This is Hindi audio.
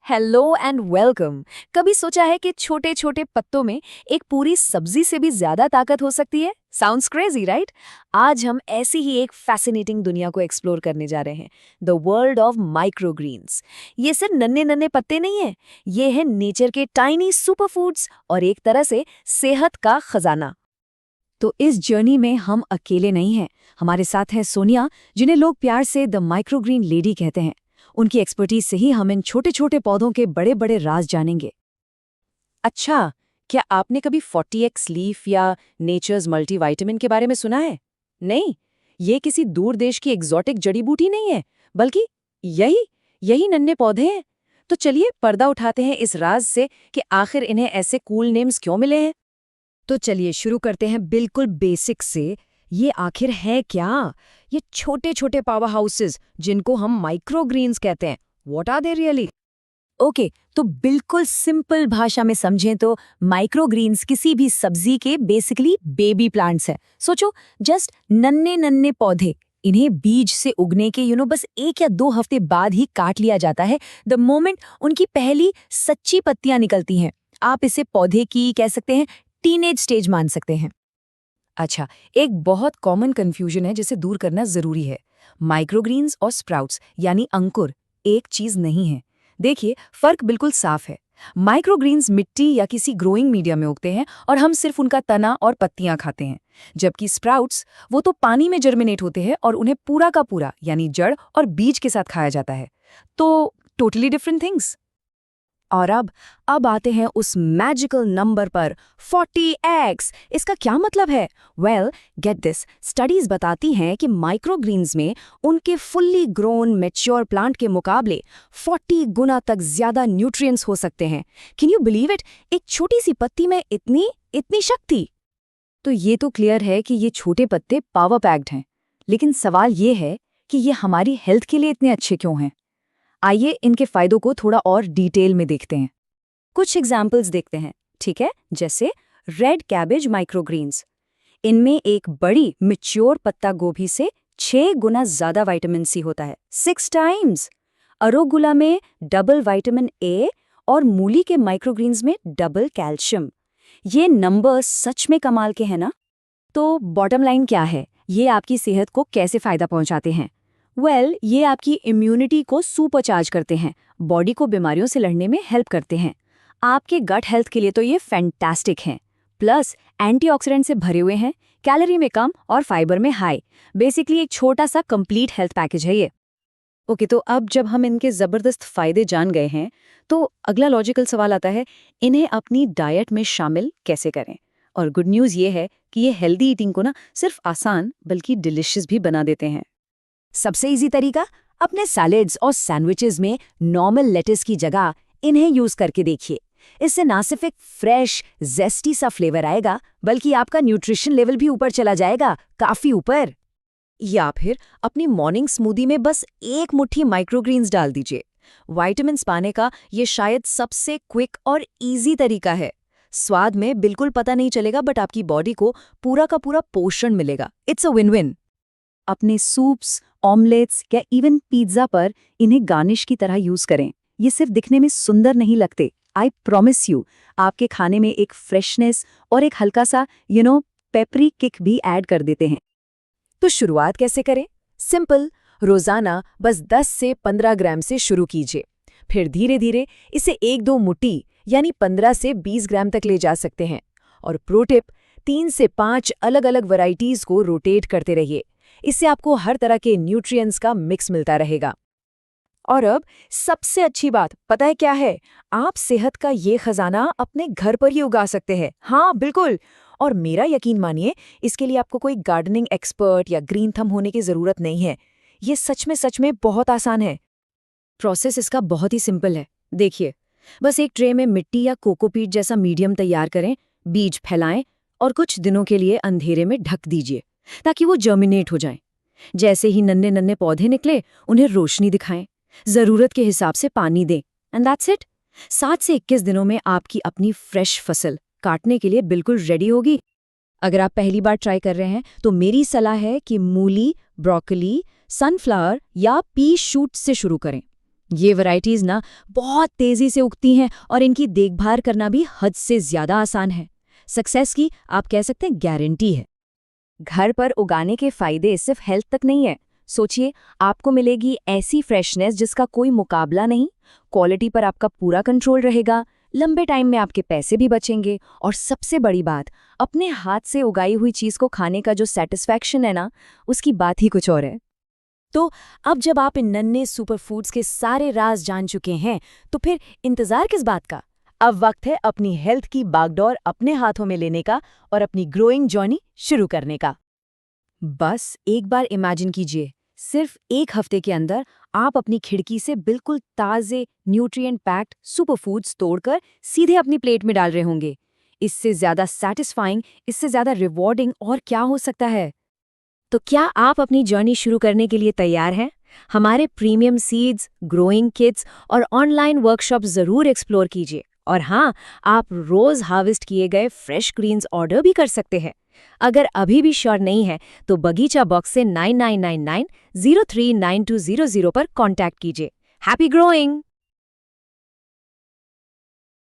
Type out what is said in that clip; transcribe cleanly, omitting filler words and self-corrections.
Hello and welcome. कभी सोचा है कि छोटे छोटे पत्तों में एक पूरी सब्जी से भी ज्यादा ताकत हो सकती है? Sounds crazy, right? आज हम ऐसी ही एक फैसिनेटिंग दुनिया को एक्सप्लोर करने जा रहे हैं, द वर्ल्ड ऑफ माइक्रोग्रीन्स। ये सिर्फ नन्हे नन्हे पत्ते नहीं है, ये है नेचर के टाइनी सुपरफूड्स और एक तरह से सेहत का खजाना। तो इस जर्नी में हम अकेले नहीं हैं। हमारे साथ है सोनिया, जिन्हें लोग प्यार से द माइक्रोग्रीन लेडी कहते हैं। उनकी एक्सपर्टीज से ही हम इन छोटे छोटे पौधों के बड़े बड़े राज जानेंगे। अच्छा, क्या आपने कभी 40x लीफ या नेचर्स मल्टीविटामिन के बारे में सुना है? नहीं, ये किसी दूर देश की एग्जॉटिक जड़ी बूटी नहीं है, बल्कि यही यही नन्हे पौधे हैं। तो चलिए पर्दा उठाते हैं इस राज से कि आखिर इन्हें ऐसे कूल नेम्स क्यों मिले हैं। तो चलिए शुरू करते हैं बिल्कुल बेसिक से। ये आखिर है क्या? ये छोटे छोटे पावर हाउसेस जिनको हम माइक्रोग्रीन्स कहते हैं, what are they really? Okay, तो बिल्कुल सिंपल भाषा में समझें तो माइक्रोग्रीन्स किसी भी सब्जी के बेसिकली बेबी प्लांट्स हैं। सोचो, जस्ट नन्हे नन्हे पौधे। इन्हें बीज से उगने के बस 1 या 2 हफ्ते बाद ही काट लिया जाता है, द मोमेंट उनकी पहली सच्ची पत्तियां निकलती हैं। आप इसे पौधे की कह सकते हैं टीनेज स्टेज मान सकते हैं। अच्छा, एक बहुत कॉमन कंफ्यूजन है जिसे दूर करना जरूरी है। माइक्रोग्रीन्स और स्प्राउट्स यानी अंकुर एक चीज नहीं है। देखिए, फर्क बिल्कुल साफ है। माइक्रोग्रीन्स मिट्टी या किसी ग्रोइंग मीडिया में उगते हैं और हम सिर्फ उनका तना और पत्तियां खाते हैं, जबकि स्प्राउट्स वो तो पानी में जर्मिनेट होते हैं और उन्हें पूरा का पूरा यानी जड़ और बीज के साथ खाया जाता है। तो टोटली डिफरेंट थिंग्स। और अब आते हैं उस मैजिकल नंबर पर, 40x। इसका क्या मतलब है? वेल, गेट दिस, स्टडीज बताती हैं कि माइक्रोग्रीन्स में उनके फुल्ली ग्रोन मैच्योर प्लांट के मुकाबले 40 गुना तक ज्यादा न्यूट्रिएंट्स हो सकते हैं। Can you believe it? एक छोटी सी पत्ती में इतनी इतनी शक्ति। तो ये तो क्लियर है कि ये छोटे पत्ते पावर पैक्ड हैं, लेकिन सवाल ये है कि ये हमारी हेल्थ के लिए इतने अच्छे क्यों हैं? आइए इनके फायदों को थोड़ा और डिटेल में देखते हैं। कुछ एग्जाम्पल्स देखते हैं, ठीक है? जैसे रेड कैबेज माइक्रोग्रीन्स। इनमें एक बड़ी मैच्योर पत्ता गोभी से 6 गुना ज्यादा विटामिन सी होता है, 6 टाइम्स। अरोगुला में डबल विटामिन ए और मूली के माइक्रोग्रीन्स में डबल कैल्शियम। ये नंबर्स सच में कमाल के हैं ना? तो बॉटम लाइन क्या है? ये आपकी सेहत को कैसे फायदा पहुंचाते हैं? ये आपकी इम्यूनिटी को सुपरचार्ज करते हैं, बॉडी को बीमारियों से लड़ने में हेल्प करते हैं। आपके गट हेल्थ के लिए तो ये फैंटास्टिक हैं। प्लस एंटीऑक्सीडेंट से भरे हुए हैं, कैलोरी में कम और फाइबर में हाई। बेसिकली एक छोटा सा कंप्लीट हेल्थ पैकेज है ये। ओके, तो अब जब हम इनके जबरदस्त फायदे जान गए हैं, तो अगला लॉजिकल सवाल आता है, इन्हें अपनी डाइट में शामिल कैसे करें? और गुड न्यूज़ ये है कि ये हेल्दी ईटिंग को ना सिर्फ आसान बल्कि डिलिशियस भी बना देते हैं। सबसे इजी तरीका, अपने सैलेड्स और सैंडविचेस में नॉर्मल लेट्स की जगह इन्हें यूज करके देखिए। इससे ना सिर्फ एक फ्रेश जेस्टी सा फ्लेवर आएगा, बल्कि आपका न्यूट्रिशन लेवल भी ऊपर चला जाएगा, काफी ऊपर। या फिर अपनी मॉर्निंग स्मूदी में बस 1 मुट्ठी माइक्रोग्रीन्स डाल दीजिए। विटामिन्स पाने का ये शायद सबसे क्विक और इजी तरीका है। स्वाद में बिल्कुल पता नहीं चलेगा, बट आपकी बॉडी को पूरा का पूरा पोषण मिलेगा। It's a win win. अपने सूप्स, ऑमलेट्स या इवन पिज्जा पर इन्हें गार्निश की तरह यूज करें। ये सिर्फ दिखने में सुंदर नहीं लगते, आई प्रॉमिस यू, आपके खाने में एक फ्रेशनेस और एक हल्का सा पेपरी किक भी ऐड कर देते हैं। तो शुरुआत कैसे करें? सिंपल, रोजाना बस 10 से 15 ग्राम से शुरू कीजिए। फिर धीरे धीरे इसे 1-2 मुट्ठी यानी 15 से 20 ग्राम तक ले जा सकते हैं। और प्रो टिप, 3 से 5 अलग अलग वैरायटीज को रोटेट करते रहिए। इससे आपको हर तरह के न्यूट्रिएंट्स का मिक्स मिलता रहेगा। और अब सबसे अच्छी बात पता है क्या है? आप सेहत का ये खजाना अपने घर पर ही उगा सकते हैं। हाँ बिल्कुल। और मेरा यकीन मानिए, इसके लिए आपको कोई गार्डनिंग एक्सपर्ट या ग्रीन थंब होने की जरूरत नहीं है। ये सच में बहुत आसान है। प्रोसेस इसका बहुत ही सिंपल है। देखिए, बस एक ट्रे में मिट्टी या कोकोपीट जैसा मीडियम तैयार करें, बीज फैलाएं और कुछ दिनों के लिए अंधेरे में ढक दीजिए ताकि वो जर्मिनेट हो जाएं। जैसे ही नन्हे नन्हे पौधे निकले, उन्हें रोशनी दिखाएं, जरूरत के हिसाब से पानी दें, एंड दैट्स इट। 7 से 21 दिनों में आपकी अपनी फ्रेश फसल काटने के लिए बिल्कुल रेडी होगी। अगर आप पहली बार ट्राई कर रहे हैं तो मेरी सलाह है कि मूली, ब्रोकली, सनफ्लावर या पी शूट से शुरू करें। ये वैरायटीज ना बहुत तेजी से उगती हैं और इनकी देखभाल करना भी हद से ज्यादा आसान है। सक्सेस की आप कह सकते हैं गारंटी है। घर पर उगाने के फायदे सिर्फ हेल्थ तक नहीं है। सोचिए, आपको मिलेगी ऐसी फ्रेशनेस जिसका कोई मुकाबला नहीं, क्वालिटी पर आपका पूरा कंट्रोल रहेगा, लंबे टाइम में आपके पैसे भी बचेंगे और सबसे बड़ी बात, अपने हाथ से उगाई हुई चीज को खाने का जो सेटिस्फैक्शन है ना, उसकी बात ही कुछ और है। तो अब जब आप इन नन्हे सुपरफूड्स के सारे राज जान चुके हैं, तो फिर इंतजार किस बात का? अब वक्त है अपनी हेल्थ की बागडोर अपने हाथों में लेने का और अपनी ग्रोइंग जर्नी शुरू करने का। बस एक बार इमेजिन कीजिए, सिर्फ एक हफ्ते के अंदर आप अपनी खिड़की से बिल्कुल ताज़े न्यूट्रिएंट पैक्ड सुपरफूड्स तोड़कर सीधे अपनी प्लेट में डाल रहे होंगे। इससे ज़्यादा सैटिस्फाइंग, इससे ज़्यादा रिवॉर्डिंग और क्या हो सकता है? तो क्या आप अपनी जर्नी शुरू करने के लिए तैयार हैं? हमारे प्रीमियम सीड्स, ग्रोइंग किट्स और ऑनलाइन वर्कशॉप ज़रूर एक्सप्लोर कीजिए। और हाँ, आप रोज़ हार्वेस्ट किए गए फ्रेश ग्रीन्स ऑर्डर भी कर सकते हैं। अगर अभी भी श्योर नहीं है, तो बगीचा बॉक्स से 9999 039200 पर कॉन्टैक्ट कीजिए। Happy growing!